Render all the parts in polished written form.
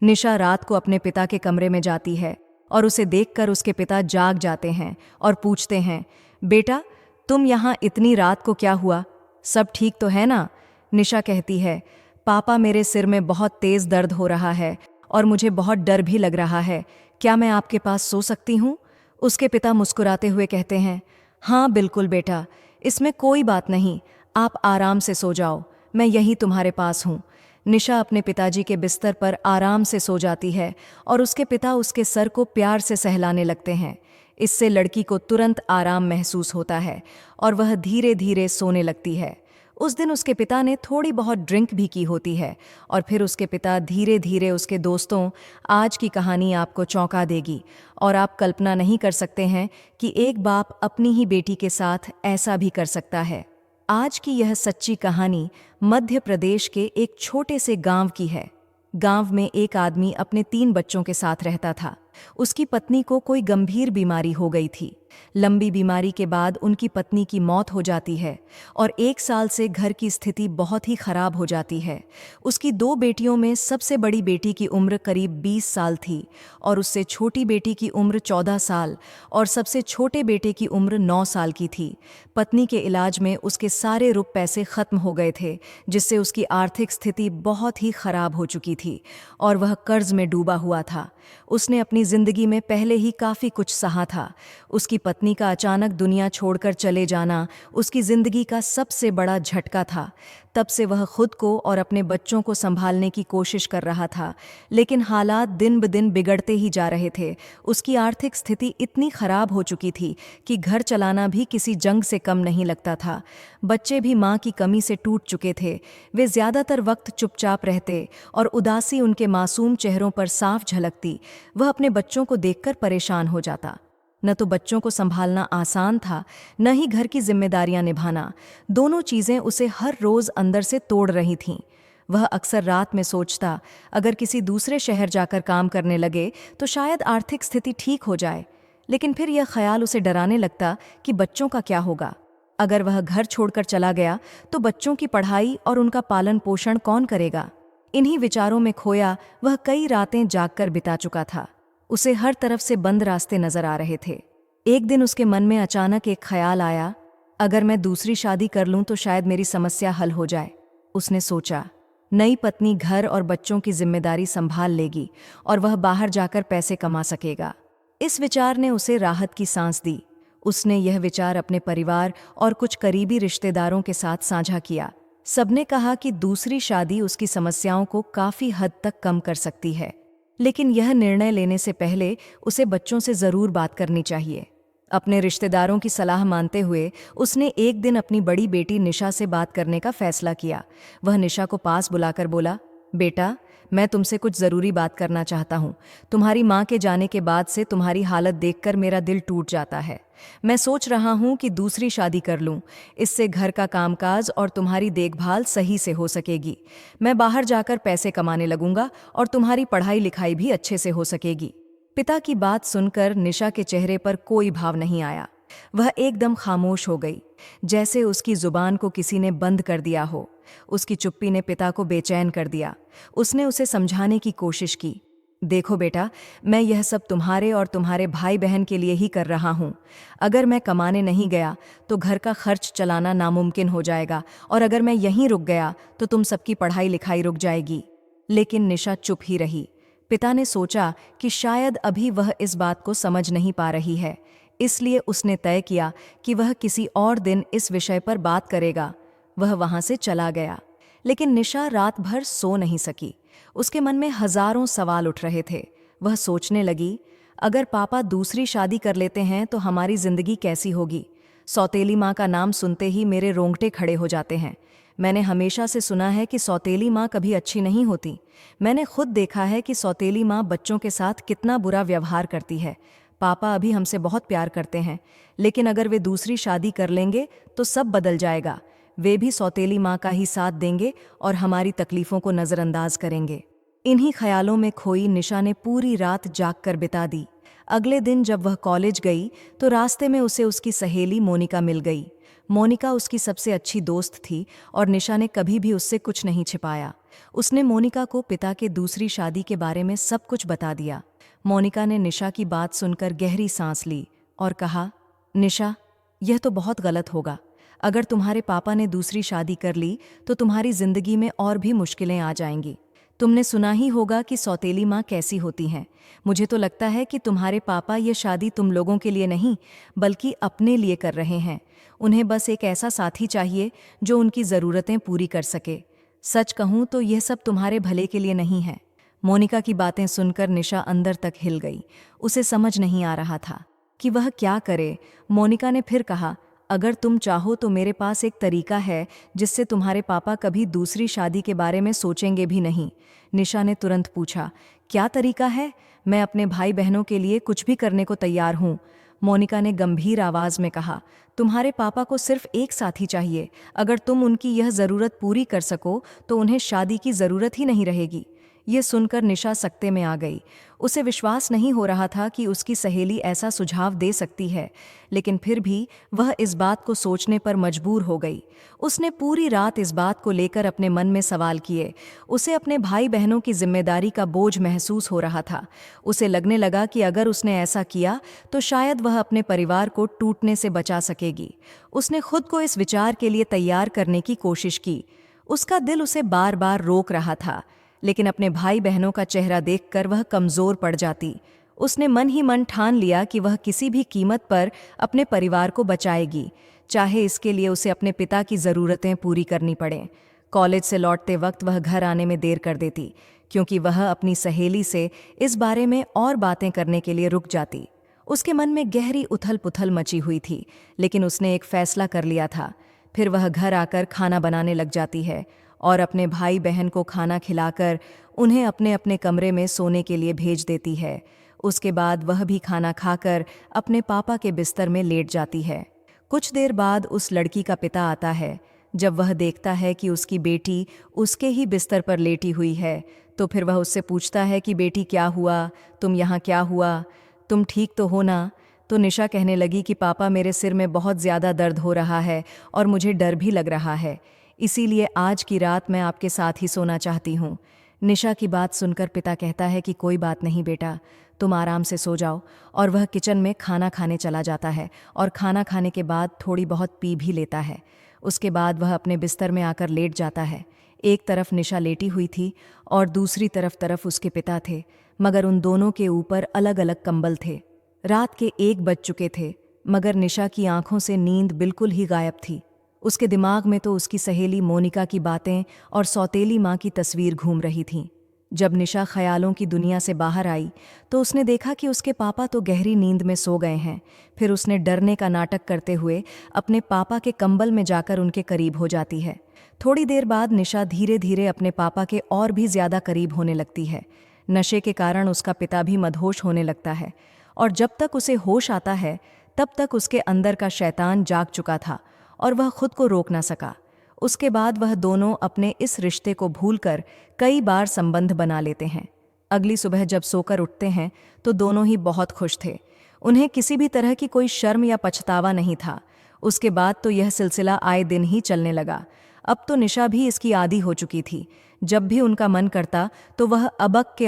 निशा रात को अपने पिता के कमरे में जाती है और उसे देखकर उसके पिता जाग जाते हैं और पूछते हैं, बेटा तुम यहाँ इतनी रात को क्या हुआ, सब ठीक तो है ना? निशा कहती है, पापा मेरे सिर में बहुत तेज दर्द हो रहा है और मुझे बहुत डर भी लग रहा है, क्या मैं आपके पास सो सकती हूँ? उसके पिता मुस्कुराते हुए कहते हैं, हाँ बिल्कुल बेटा, इसमें कोई बात नहीं, आप आराम से सो जाओ, मैं यहीं तुम्हारे पास हूँ। निशा अपने पिताजी के बिस्तर पर आराम से सो जाती है और उसके पिता उसके सर को प्यार से सहलाने लगते हैं। इससे लड़की को तुरंत आराम महसूस होता है और वह धीरे धीरे सोने लगती है। उस दिन उसके पिता ने थोड़ी बहुत ड्रिंक भी की होती है और फिर उसके पिता धीरे धीरे उसके दोस्तों, आज की कहानी आपको चौंका देगी और आप कल्पना नहीं कर सकते हैं कि एक बाप अपनी ही बेटी के साथ ऐसा भी कर सकता है। आज की यह सच्ची कहानी मध्य प्रदेश के एक छोटे से गांव की है। गांव में एक आदमी अपने 3 बच्चों के साथ रहता था। उसकी पत्नी को कोई गंभीर बीमारी हो गई थी। लंबी बीमारी के बाद उनकी पत्नी की मौत हो जाती है और 1 साल से घर की स्थिति बहुत ही खराब हो जाती है। उसकी 2 बेटियों में सबसे बड़ी बेटी की उम्र करीब 20 साल थी और उससे छोटी बेटी की उम्र 14 साल और सबसे छोटे बेटे की उम्र 9 साल की थी। पत्नी के इलाज में उसके सारे पैसे खत्म हो गए थे, जिससे उसकी आर्थिक स्थिति बहुत ही खराब हो चुकी थी और वह कर्ज में डूबा हुआ था। उसने अपनी जिंदगी में पहले ही काफी कुछ सहा था। उसकी पत्नी का अचानक दुनिया छोड़कर चले जाना उसकी जिंदगी का सबसे बड़ा झटका था। तब से वह खुद को और अपने बच्चों को संभालने की कोशिश कर रहा था, लेकिन हालात दिन ब दिन बिगड़ते ही जा रहे थे। उसकी आर्थिक स्थिति इतनी खराब हो चुकी थी कि घर चलाना भी किसी जंग से कम नहीं लगता था। बच्चे भी माँ की कमी से टूट चुके थे। वे ज्यादातर वक्त चुपचाप रहते और उदासी उनके मासूम चेहरों पर साफ झलकती। वह अपने बच्चों को देखकर परेशान हो जाता। न तो बच्चों को संभालना आसान था, न ही घर की जिम्मेदारियां निभाना। दोनों चीजें उसे हर रोज अंदर से तोड़ रही थीं। वह अक्सर रात में सोचता, अगर किसी दूसरे शहर जाकर काम करने लगे तो शायद आर्थिक स्थिति ठीक हो जाए। लेकिन फिर यह ख्याल उसे डराने लगता कि बच्चों का क्या होगा। अगर वह घर छोड़कर चला गया तो बच्चों की पढ़ाई और उनका पालन पोषण कौन करेगा? इन्हीं विचारों में खोया वह कई रातें जागकर बिता चुका था। उसे हर तरफ से बंद रास्ते नजर आ रहे थे। एक दिन उसके मन में अचानक एक ख्याल आया, अगर मैं दूसरी शादी कर लूं तो शायद मेरी समस्या हल हो जाए। उसने सोचा, नई पत्नी घर और बच्चों की जिम्मेदारी संभाल लेगी और वह बाहर जाकर पैसे कमा सकेगा। इस विचार ने उसे राहत की सांस दी। उसने यह विचार अपने परिवार और कुछ करीबी रिश्तेदारों के साथ साझा किया। सबने कहा कि दूसरी शादी उसकी समस्याओं को काफी हद तक कम कर सकती है, लेकिन यह निर्णय लेने से पहले उसे बच्चों से जरूर बात करनी चाहिए। अपने रिश्तेदारों की सलाह मानते हुए उसने एक दिन अपनी बड़ी बेटी निशा से बात करने का फैसला किया। वह निशा को पास बुलाकर बोला, बेटा मैं तुमसे कुछ जरूरी बात करना चाहता हूँ। तुम्हारी माँ के जाने के बाद से तुम्हारी हालत देखकर मेरा दिल टूट जाता है। मैं सोच रहा हूँ कि दूसरी शादी कर लूँ। इससे घर का कामकाज और तुम्हारी देखभाल सही से हो सकेगी। मैं बाहर जाकर पैसे कमाने लगूंगा और तुम्हारी पढ़ाई लिखाई भी अच्छे से हो सकेगी। पिता की बात सुनकर निशा के चेहरे पर कोई भाव नहीं आया। वह एकदम खामोश हो गई, जैसे उसकी जुबान को किसी ने बंद कर दिया हो। उसकी चुप्पी ने पिता को बेचैन कर दिया। उसने उसे समझाने की कोशिश की, देखो बेटा, मैं यह सब तुम्हारे और तुम्हारे भाई बहन के लिए ही कर रहा हूँ। अगर मैं कमाने नहीं गया तो घर का खर्च चलाना नामुमकिन हो जाएगा और अगर मैं यहीं रुक गया तो तुम सबकी पढ़ाई लिखाई रुक जाएगी। लेकिन निशा चुप ही रही। पिता ने सोचा कि शायद अभी वह इस बात को समझ नहीं पा रही है, इसलिए उसने तय किया कि वह किसी और दिन इस विषय पर बात करेगा। वह वहां से चला गया, लेकिन निशा रात भर सो नहीं सकी। उसके मन में हजारों सवाल उठ रहे थे। वह सोचने लगी, अगर पापा दूसरी शादी कर लेते हैं तो हमारी जिंदगी कैसी होगी? सौतेली माँ का नाम सुनते ही मेरे रोंगटे खड़े हो जाते हैं। मैंने हमेशा से सुना है कि सौतेली माँ कभी अच्छी नहीं होती। मैंने खुद देखा है कि सौतेली माँ बच्चों के साथ कितना बुरा व्यवहार करती है। पापा अभी हमसे बहुत प्यार करते हैं, लेकिन अगर वे दूसरी शादी कर लेंगे तो सब बदल जाएगा। वे भी सौतेली माँ का ही साथ देंगे और हमारी तकलीफों को नज़रअंदाज करेंगे। इन्हीं ख्यालों में खोई निशा ने पूरी रात जागकर बिता दी। अगले दिन जब वह कॉलेज गई तो रास्ते में उसे उसकी सहेली मोनिका मिल गई। मोनिका उसकी सबसे अच्छी दोस्त थी और निशा ने कभी भी उससे कुछ नहीं छिपाया। उसने मोनिका को पिता के दूसरी शादी के बारे में सब कुछ बता दिया। मोनिका ने निशा की बात सुनकर गहरी सांस ली और कहा, निशा, यह तो बहुत गलत होगा। अगर तुम्हारे पापा ने दूसरी शादी कर ली तो तुम्हारी जिंदगी में और भी मुश्किलें आ जाएंगी। तुमने सुना ही होगा कि सौतेली माँ कैसी होती हैं। मुझे तो लगता है कि तुम्हारे पापा ये शादी तुम लोगों के लिए नहीं बल्कि अपने लिए कर रहे हैं। उन्हें बस एक ऐसा साथी चाहिए जो उनकी ज़रूरतें पूरी कर सके। सच कहूँ तो यह सब तुम्हारे भले के लिए नहीं है। मोनिका की बातें सुनकर निशा अंदर तक हिल गई। उसे समझ नहीं आ रहा था कि वह क्या करे। मोनिका ने फिर कहा, अगर तुम चाहो तो मेरे पास एक तरीका है जिससे तुम्हारे पापा कभी दूसरी शादी के बारे में सोचेंगे भी नहीं। निशा ने तुरंत पूछा, क्या तरीका है? मैं अपने भाई बहनों के लिए कुछ भी करने को तैयार हूँ। मोनिका ने गंभीर आवाज में कहा, तुम्हारे पापा को सिर्फ एक साथी चाहिए। अगर तुम उनकी यह ज़रूरत पूरी कर सको तो उन्हें शादी की ज़रूरत ही नहीं रहेगी। ये सुनकर निशा सकते में आ गई। उसे विश्वास नहीं हो रहा था कि उसकी सहेली ऐसा सुझाव दे सकती है, लेकिन फिर भी वह इस बात को सोचने पर मजबूर हो गई। उसने पूरी रात इस बात को लेकर अपने मन में सवाल किए। उसे अपने भाई बहनों की जिम्मेदारी का बोझ महसूस हो रहा था। उसे लगने लगा कि अगर उसने ऐसा किया तो शायद वह अपने परिवार को टूटने से बचा सकेगी। उसने खुद को इस विचार के लिए तैयार करने की कोशिश की। उसका दिल उसे बार बार रोक रहा था, लेकिन अपने भाई बहनों का चेहरा देखकर वह कमज़ोर पड़ जाती। उसने मन ही मन ठान लिया कि वह किसी भी कीमत पर अपने परिवार को बचाएगी, चाहे इसके लिए उसे अपने पिता की ज़रूरतें पूरी करनी पड़ें। कॉलेज से लौटते वक्त वह घर आने में देर कर देती, क्योंकि वह अपनी सहेली से इस बारे में और बातें करने के लिए रुक जाती। उसके मन में गहरी उथल पुथल मची हुई थी, लेकिन उसने एक फैसला कर लिया था। फिर वह घर आकर खाना बनाने लग जाती है और अपने भाई बहन को खाना खिलाकर उन्हें अपने अपने कमरे में सोने के लिए भेज देती है। उसके बाद वह भी खाना खाकर अपने पापा के बिस्तर में लेट जाती है। कुछ देर बाद उस लड़की का पिता आता है। जब वह देखता है कि उसकी बेटी उसके ही बिस्तर पर लेटी हुई है, तो फिर वह उससे पूछता है कि बेटी क्या हुआ, तुम यहाँ क्या हुआ, तुम ठीक तो हो ना? तो निशा कहने लगी कि पापा, मेरे सिर में बहुत ज़्यादा दर्द हो रहा है और मुझे डर भी लग रहा है, इसीलिए आज की रात मैं आपके साथ ही सोना चाहती हूँ। निशा की बात सुनकर पिता कहता है कि कोई बात नहीं बेटा, तुम आराम से सो जाओ। और वह किचन में खाना खाने चला जाता है और खाना खाने के बाद थोड़ी बहुत पी भी लेता है। उसके बाद वह अपने बिस्तर में आकर लेट जाता है। एक तरफ निशा लेटी हुई थी और दूसरी तरफ उसके पिता थे, मगर उन दोनों के ऊपर अलग अलग कंबल थे। रात के 1 बज चुके थे, मगर निशा की आंखों से नींद बिल्कुल ही गायब थी। उसके दिमाग में तो उसकी सहेली मोनिका की बातें और सौतेली माँ की तस्वीर घूम रही थी। जब निशा ख्यालों की दुनिया से बाहर आई तो उसने देखा कि उसके पापा तो गहरी नींद में सो गए हैं। फिर उसने डरने का नाटक करते हुए अपने पापा के कंबल में जाकर उनके करीब हो जाती है। थोड़ी देर बाद निशा धीरे धीरे अपने पापा के और भी ज़्यादा करीब होने लगती है। नशे के कारण उसका पिता भी मदहोश होने लगता है और जब तक उसे होश आता है तब तक उसके अंदर का शैतान जाग चुका था और वह खुद को रोक ना सका। उसके बाद वह दोनों अपने इस रिश्ते को भूलकर कई बार संबंध बना लेते हैं। अगली सुबह जब सोकर उठते हैं तो दोनों ही बहुत खुश थे। उन्हें किसी भी तरह की कोई शर्म या पछतावा नहीं था। उसके बाद तो यह सिलसिला आए दिन ही चलने लगा। अब तो निशा भी इसकी आदी हो चुकी थी। जब भी उनका मन करता तो वह अबक के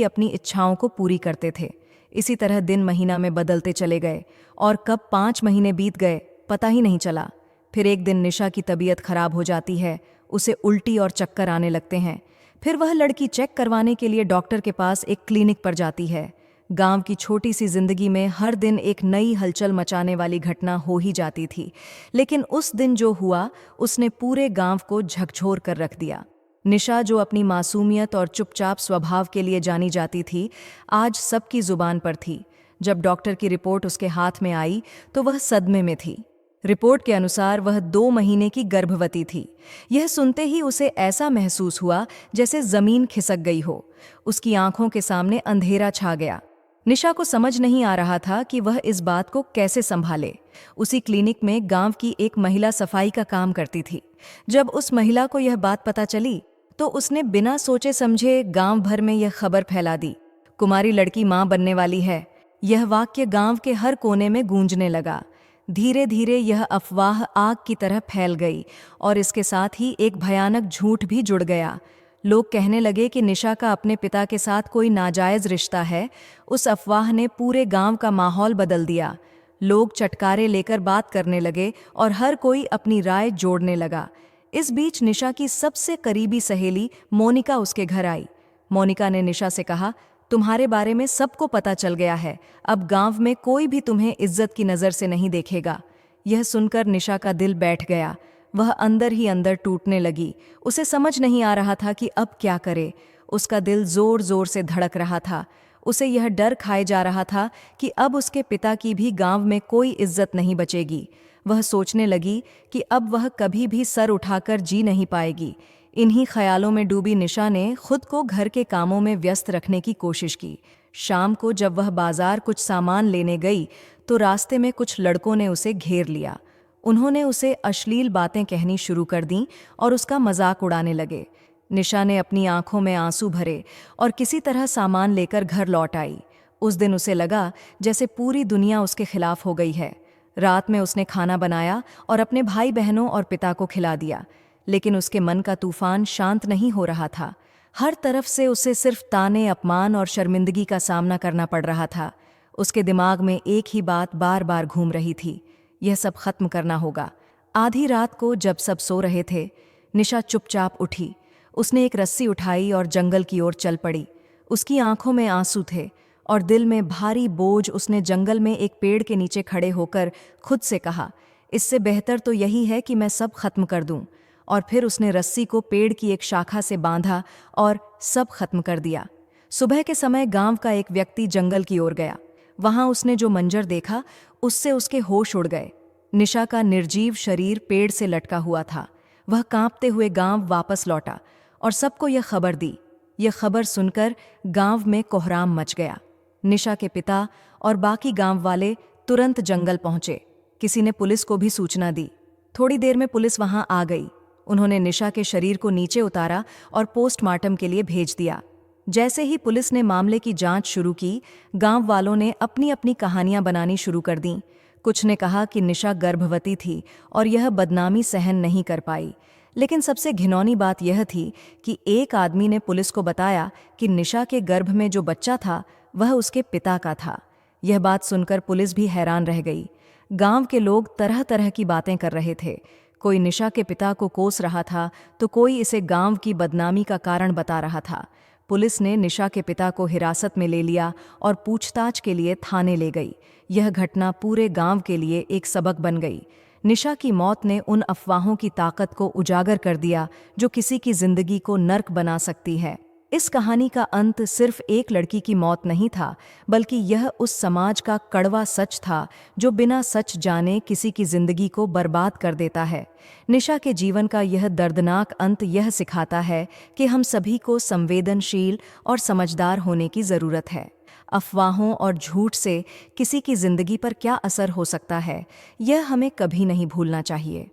अपनी इच्छाओं को पूरी करते थे। इसी तरह दिन महीना में बदलते चले गए और कब 5 महीने बीत गए पता ही नहीं चला। फिर एक दिन निशा की तबीयत खराब हो जाती है। उसे उल्टी और चक्कर आने लगते हैं। फिर वह लड़की चेक करवाने के लिए डॉक्टर के पास एक क्लिनिक पर जाती है। गांव की छोटी सी जिंदगी में हर दिन एक नई हलचल मचाने वाली घटना हो ही जाती थी, लेकिन उस दिन जो हुआ उसने पूरे गांव को झकझोर कर रख दिया। निशा, जो अपनी मासूमियत और चुपचाप स्वभाव के लिए जानी जाती थी, आज सबकी जुबान पर थी। जब डॉक्टर की रिपोर्ट उसके हाथ में आई तो वह सदमे में थी। रिपोर्ट के अनुसार वह 2 महीने की गर्भवती थी। यह सुनते ही उसे ऐसा महसूस हुआ जैसे जमीन खिसक गई हो। उसकी आंखों के सामने अंधेरा छा गया। निशा को समझ नहीं आ रहा था कि वह इस बात को कैसे संभाले। उसी क्लिनिक में गांव की एक महिला सफाई का काम करती थी। जब उस महिला को यह बात पता चली तो उसने बिना सोचे समझे गांव भर में यह खबर फैला दी, कुमारी लड़की मां बनने वाली है। यह वाक्य गांव के हर कोने में गूंजने लगा। धीरे धीरे यह अफवाह आग की तरह फैल गई और इसके साथ ही एक भयानक झूठ भी जुड़ गया। लोग कहने लगे कि निशा का अपने पिता के साथ कोई नाजायज रिश्ता है। उस अफवाह ने पूरे गांव का माहौल बदल दिया। लोग चटकारे लेकर बात करने लगे और हर कोई अपनी राय जोड़ने लगा। इस बीच निशा की सबसे करीबी सहेली मोनिका उसके घर आई। मोनिका ने निशा से कहा, तुम्हारे बारे में सबको पता चल गया है, अब गांव में कोई भी तुम्हें इज्जत की नज़र से नहीं देखेगा। यह सुनकर निशा का दिल बैठ गया। वह अंदर ही अंदर टूटने लगी। उसे समझ नहीं आ रहा था कि अब क्या करे। उसका दिल जोर जोर से धड़क रहा था। उसे यह डर खाए जा रहा था कि अब उसके पिता की भी गांव में कोई इज्जत नहीं बचेगी। वह सोचने लगी कि अब वह कभी भी सर उठाकर जी नहीं पाएगी। इन्हीं ख्यालों में डूबी निशा ने खुद को घर के कामों में व्यस्त रखने की कोशिश की। शाम को जब वह बाजार कुछ सामान लेने गई तो रास्ते में कुछ लड़कों ने उसे घेर लिया। उन्होंने उसे अश्लील बातें कहनी शुरू कर दीं और उसका मजाक उड़ाने लगे। निशा ने अपनी आंखों में आंसू भरे और किसी तरह सामान लेकर घर लौट आई। उस दिन उसे लगा जैसे पूरी दुनिया उसके खिलाफ हो गई है। रात में उसने खाना बनाया और अपने भाई बहनों और पिता को खिला दिया, लेकिन उसके मन का तूफान शांत नहीं हो रहा था। हर तरफ से उसे सिर्फ ताने, अपमान और शर्मिंदगी का सामना करना पड़ रहा था। उसके दिमाग में एक ही बात बार बार घूम रही थी, यह सब खत्म करना होगा। आधी रात को जब सब सो रहे थे, निशा चुपचाप उठी। उसने एक रस्सी उठाई और जंगल की ओर चल पड़ी। उसकी आंखों में आंसू थे और दिल में भारी बोझ। उसने जंगल में एक पेड़ के नीचे खड़े होकर खुद से कहा, इससे बेहतर तो यही है कि मैं सब खत्म कर दूं। और फिर उसने रस्सी को पेड़ की एक शाखा से बांधा और सब खत्म कर दिया। सुबह के समय गांव का एक व्यक्ति जंगल की ओर गया। वहां उसने जो मंजर देखा उससे उसके होश उड़ गए। निशा का निर्जीव शरीर पेड़ से लटका हुआ था। वह कांपते हुए गांव वापस लौटा और सबको यह खबर दी। यह खबर सुनकर गांव में कोहराम मच गया। निशा के पिता और बाकी गांव वाले तुरंत जंगल पहुंचे। किसी ने पुलिस को भी सूचना दी। थोड़ी देर में पुलिस वहां आ गई। उन्होंने निशा के शरीर को नीचे उतारा और पोस्टमार्टम के लिए भेज दिया। जैसे ही पुलिस ने मामले की जांच शुरू की, गांव वालों ने अपनी अपनी कहानियां बनानी शुरू कर दीं। कुछ ने कहा कि निशा गर्भवती थी और यह बदनामी सहन नहीं कर पाई। लेकिन सबसे घिनौनी बात यह थी कि एक आदमी ने पुलिस को बताया कि निशा के गर्भ में जो बच्चा था वह उसके पिता का था। यह बात सुनकर पुलिस भी हैरान रह गई। गांव के लोग तरह तरह की बातें कर रहे थे। कोई निशा के पिता को कोस रहा था तो कोई इसे गांव की बदनामी का कारण बता रहा था। पुलिस ने निशा के पिता को हिरासत में ले लिया और पूछताछ के लिए थाने ले गई। यह घटना पूरे गांव के लिए एक सबक बन गई। निशा की मौत ने उन अफवाहों की ताकत को उजागर कर दिया जो किसी की जिंदगी को नर्क बना सकती है। इस कहानी का अंत सिर्फ एक लड़की की मौत नहीं था, बल्कि यह उस समाज का कड़वा सच था जो बिना सच जाने किसी की जिंदगी को बर्बाद कर देता है। निशा के जीवन का यह दर्दनाक अंत यह सिखाता है कि हम सभी को संवेदनशील और समझदार होने की ज़रूरत है। अफवाहों और झूठ से किसी की जिंदगी पर क्या असर हो सकता है, यह हमें कभी नहीं भूलना चाहिए।